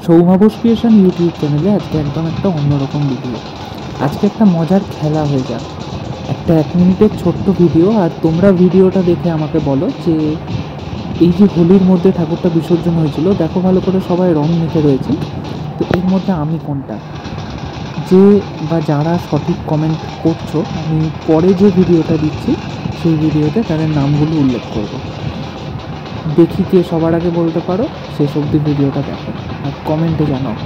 সৌভাবস creation YouTube চ্যানেলে আজকে একদম একটা অন্যরকম ভিডিও। আজকে একটা মজার খেলা হয়ে যাক, একটা 1 মিনিটের ছোট্ট ভিডিও। আর তোমরা ভিডিওটা দেখে আমাকে বলো যে এই যে হোলির মধ্যে ঠাকুরটা বিসর্জন হয়েছিল, দেখো ভালো করে সবাই রং মেখে রয়েছে, তো এর মধ্যে আমি কোনটা? যে বা যারা সঠিক কমেন্ট করছো, আমি পরে যে ভিডিওটা দিচ্ছি সেই ভিডিওতে তাদের নামগুলো উল্লেখ করব। দেখি কে সবার আগে বলতে পারো, শেষ অবধি ভিডিওটা দেখো আর কমেন্টে জানাও।